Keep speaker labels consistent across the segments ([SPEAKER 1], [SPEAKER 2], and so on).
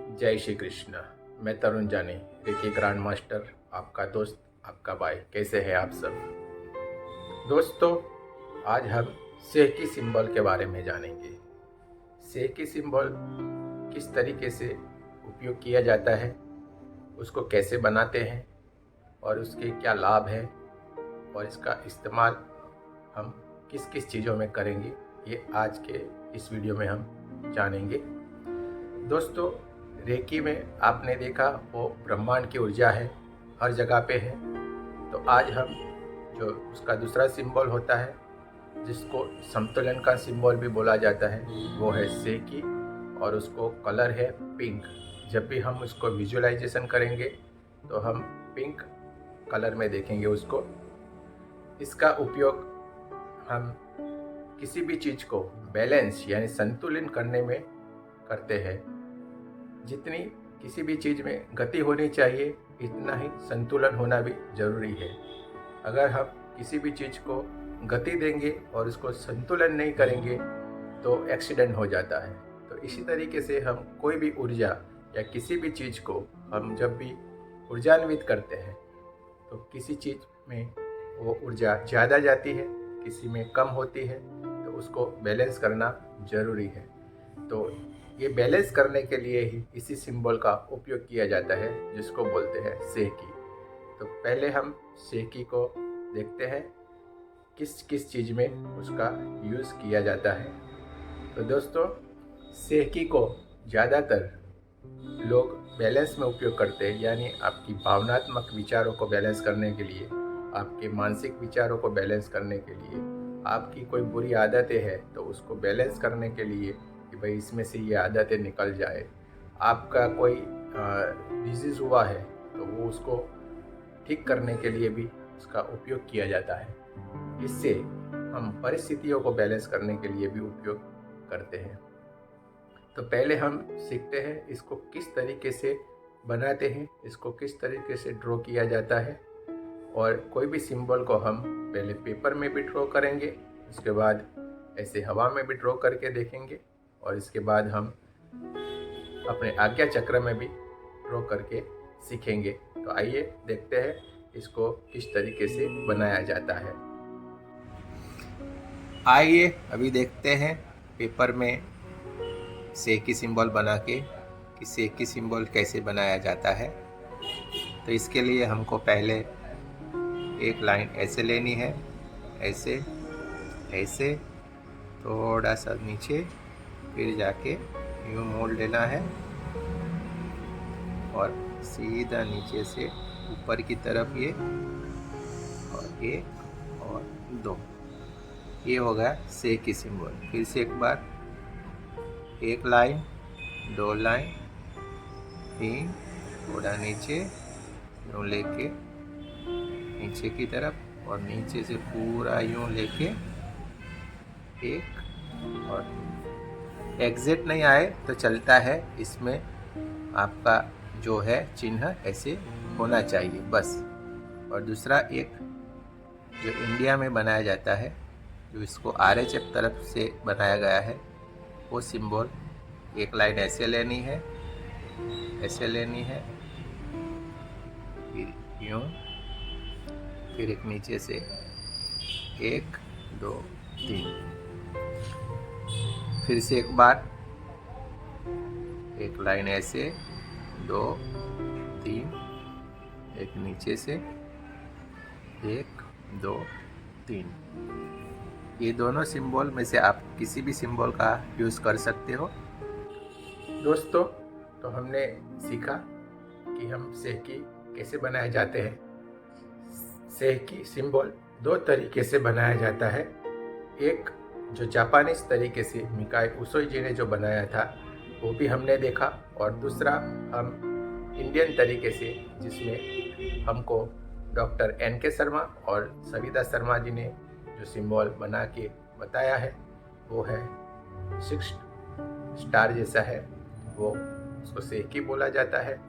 [SPEAKER 1] जय श्री कृष्ण। मैं तरुण जानी, रेकी ग्रैंड मास्टर, आपका दोस्त, आपका भाई। कैसे हैं आप सब दोस्तों? आज हम सेकी सिंबल के बारे में जानेंगे। सेकी सिंबल किस तरीके से उपयोग किया जाता है, उसको कैसे बनाते हैं और उसके क्या लाभ हैं और इसका इस्तेमाल हम किस किस चीज़ों में करेंगे, ये आज के इस वीडियो में हम जानेंगे। दोस्तों, रेकी में आपने देखा वो ब्रह्मांड की ऊर्जा है, हर जगह पे है। तो आज हम जो उसका दूसरा सिंबल होता है, जिसको संतुलन का सिंबल भी बोला जाता है, वो है सेकी और उसको कलर है पिंक। जब भी हम उसको विजुअलाइजेशन करेंगे तो हम पिंक कलर में देखेंगे उसको। इसका उपयोग हम किसी भी चीज़ को बैलेंस यानी संतुलन करने में करते हैं। जितनी किसी भी चीज़ में गति होनी चाहिए, इतना ही संतुलन होना भी जरूरी है। अगर हम किसी भी चीज़ को गति देंगे और उसको संतुलन नहीं करेंगे तो एक्सीडेंट हो जाता है। तो इसी तरीके से हम कोई भी ऊर्जा या किसी भी चीज़ को हम जब भी ऊर्जान्वित करते हैं तो किसी चीज़ में वो ऊर्जा ज़्यादा जाती है, किसी में कम होती है, तो उसको बैलेंस करना ज़रूरी है। तो ये बैलेंस करने के लिए ही इसी सिंबल का उपयोग किया जाता है, जिसको बोलते हैं सेकी। तो पहले हम सेकी को देखते हैं किस किस चीज़ में उसका यूज़ किया जाता है। तो दोस्तों, सेकी को ज़्यादातर लोग बैलेंस में उपयोग करते हैं, यानी आपकी भावनात्मक विचारों को बैलेंस करने के लिए, आपके मानसिक विचारों को बैलेंस करने के लिए, आपकी कोई बुरी आदतें हैं तो उसको बैलेंस करने के लिए कि भाई इसमें से ये आदतें निकल जाए। आपका कोई डिजीज़ हुआ है तो वो उसको ठीक करने के लिए भी उसका उपयोग किया जाता है। इससे हम परिस्थितियों को बैलेंस करने के लिए भी उपयोग करते हैं। तो पहले हम सीखते हैं इसको किस तरीके से बनाते हैं, इसको किस तरीके से ड्रॉ किया जाता है। और कोई भी सिंबल को हम पहले पेपर में भी ड्रॉ करेंगे, उसके बाद ऐसे हवा में भी ड्रॉ करके देखेंगे, और इसके बाद हम अपने आज्ञा चक्र में भी ड्रॉ करके सीखेंगे। तो आइए देखते हैं इसको किस तरीके से बनाया जाता है। आइए अभी देखते हैं पेपर में सेकी सिंबल बना के कि सेकी सिंबल कैसे बनाया जाता है। तो इसके लिए हमको पहले एक लाइन ऐसे लेनी है, ऐसे ऐसे थोड़ा सा नीचे, फिर जाके यूँ मोड़ लेना है और सीधा नीचे से ऊपर की तरफ ये, और 1 और 2, ये हो गया सेकी सिंबल। फिर से एक बार, एक लाइन, 2 लाइन, 3, थोड़ा नीचे यूँ लेके नीचे की तरफ, और नीचे से पूरा यूँ लेके 1 और 2। एग्जिट नहीं आए तो चलता है, इसमें आपका जो है चिन्ह ऐसे होना चाहिए बस। और दूसरा एक जो इंडिया में बनाया जाता है, जो इसको RHF तरफ से बनाया गया है, वो सिंबल एक लाइन ऐसे लेनी है, ऐसे लेनी है, फिर यूँ, फिर एक नीचे से 1 2 3, फिर से एक बार एक लाइन ऐसे, 2 3, एक नीचे से 1 2 3। ये दोनों सिंबल में से आप किसी भी सिंबल का यूज़ कर सकते हो। दोस्तों, तो हमने सीखा कि हम सेकी कैसे बनाए जाते हैं। सेकी सिंबल 2 तरीके से बनाया जाता है। एक जो जापानीज तरीके से मिकाई उसोई जी ने जो बनाया था, वो भी हमने देखा, और दूसरा हम इंडियन तरीके से, जिसमें हमको डॉक्टर NK शर्मा और सविता शर्मा जी ने जो सिंबल बना के बताया है, वो है 6 स्टार जैसा है, वो उसको सेकी बोला जाता है,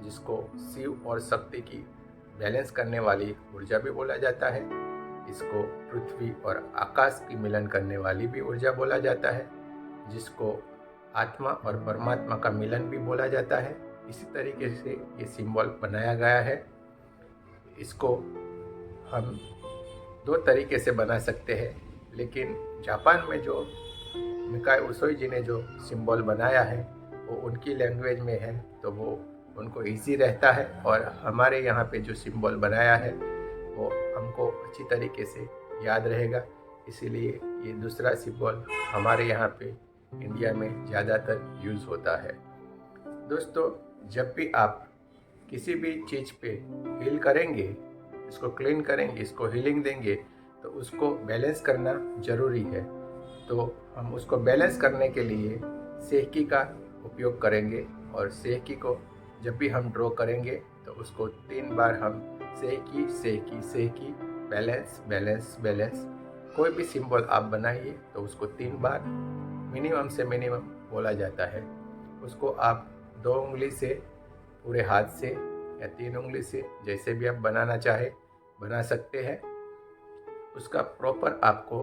[SPEAKER 1] जिसको शिव और शक्ति की बैलेंस करने वाली ऊर्जा भी बोला जाता है। इसको पृथ्वी और आकाश की मिलन करने वाली भी ऊर्जा बोला जाता है, जिसको आत्मा और परमात्मा का मिलन भी बोला जाता है। इसी तरीके से ये सिंबल बनाया गया है। इसको हम दो तरीके से बना सकते हैं, लेकिन जापान में जो मिकाई उसोई जी ने जो सिंबल बनाया है वो उनकी लैंग्वेज में है, तो वो उनको इजी रहता है। और हमारे यहाँ पे जो सिंबल बनाया है वो हमको अच्छी तरीके से याद रहेगा, इसीलिए ये दूसरा सिंबल हमारे यहाँ पे इंडिया में ज़्यादातर यूज़ होता है। दोस्तों, जब भी आप किसी भी चीज़ पे हील करेंगे, इसको क्लीन करेंगे, इसको हीलिंग देंगे, तो उसको बैलेंस करना ज़रूरी है। तो हम उसको बैलेंस करने के लिए सेहकी का उपयोग करेंगे, और सेहकी को जब भी हम ड्रॉ करेंगे तो उसको 3 बार हम सेहकी सेहकी सेहकी, बैलेंस बैलेंस बैलेंस, कोई भी सिंबल आप बनाइए तो उसको 3 बार मिनिमम से मिनिमम बोला जाता है। उसको आप 2 उंगली से, पूरे हाथ से, या 3 उंगली से, जैसे भी आप बनाना चाहे बना सकते हैं। उसका प्रॉपर आपको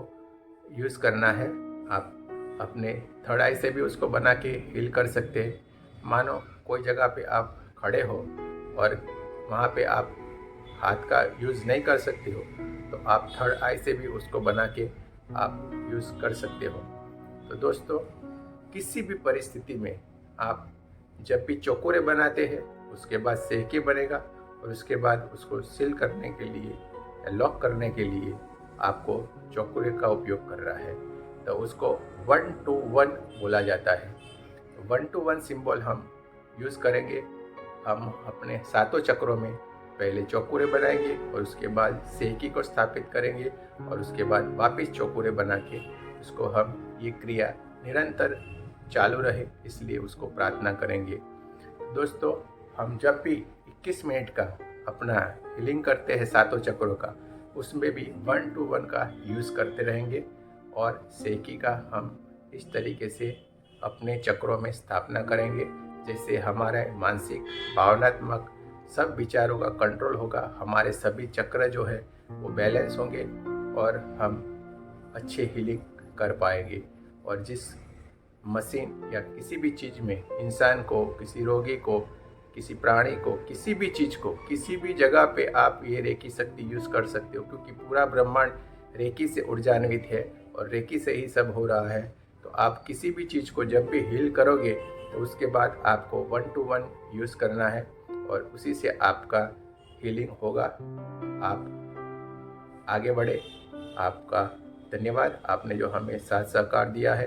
[SPEAKER 1] यूज़ करना है। आप अपने थर्ड आई से भी उसको बना के हील कर सकते हैं। मानो कोई जगह पे आप खड़े हो और वहाँ पे आप हाथ का यूज़ नहीं कर सकते हो, तो आप थर्ड आई से भी उसको बना के आप यूज़ कर सकते हो। तो दोस्तों, किसी भी परिस्थिति में आप जब भी चौकोरे बनाते हैं, उसके बाद सेहकी बनेगा, और उसके बाद उसको सील करने के लिए या लॉक करने के लिए आपको चौकोरे का उपयोग कर रहा है, तो उसको 1 to 1 बोला जाता है। 1 to 1 सिंबल हम यूज़ करेंगे। हम अपने 7 चक्रों में पहले चौकोरे बनाएंगे, और उसके बाद सेहकी को स्थापित करेंगे, और उसके बाद वापस चौकोरे बना के उसको हम ये क्रिया निरंतर चालू रहे, इसलिए उसको प्रार्थना करेंगे। दोस्तों, हम जब भी 21 मिनट का अपना हीलिंग करते हैं 7 चक्रों का, उसमें भी 1 to 1 का यूज़ करते रहेंगे, और सेहकी का हम इस तरीके से अपने चक्रों में स्थापना करेंगे, जैसे हमारे मानसिक, भावनात्मक सब विचारों का कंट्रोल होगा। हमारे सभी चक्र जो है वो बैलेंस होंगे, और हम अच्छे हीलिंग कर पाएंगे। और जिस मशीन या किसी भी चीज़ में इंसान को, किसी रोगी को, किसी प्राणी को, किसी भी चीज़ को, किसी भी जगह पे आप ये रेकी शक्ति यूज़ कर सकते हो, क्योंकि पूरा ब्रह्मांड रेकी से ऊर्जान्वित है और रेकी से ही सब हो रहा है। तो आप किसी भी चीज़ को जब भी हील करोगे तो उसके बाद आपको 1 to 1 यूज़ करना है, और उसी से आपका हीलिंग होगा। आप आगे बढ़े। आपका धन्यवाद, आपने जो हमें साथ सहकार दिया है।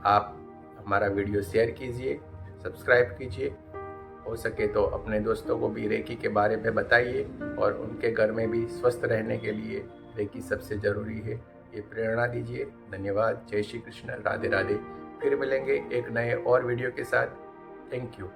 [SPEAKER 1] आप हमारा वीडियो शेयर कीजिए, सब्सक्राइब कीजिए, हो सके तो अपने दोस्तों को भी रेकी के बारे में बताइए, और उनके घर में भी स्वस्थ रहने के लिए रेकी सबसे ज़रूरी है, ये प्रेरणा दीजिए। धन्यवाद। जय श्री कृष्ण। राधे राधे। फिर मिलेंगे एक नए और वीडियो के साथ। Thank you.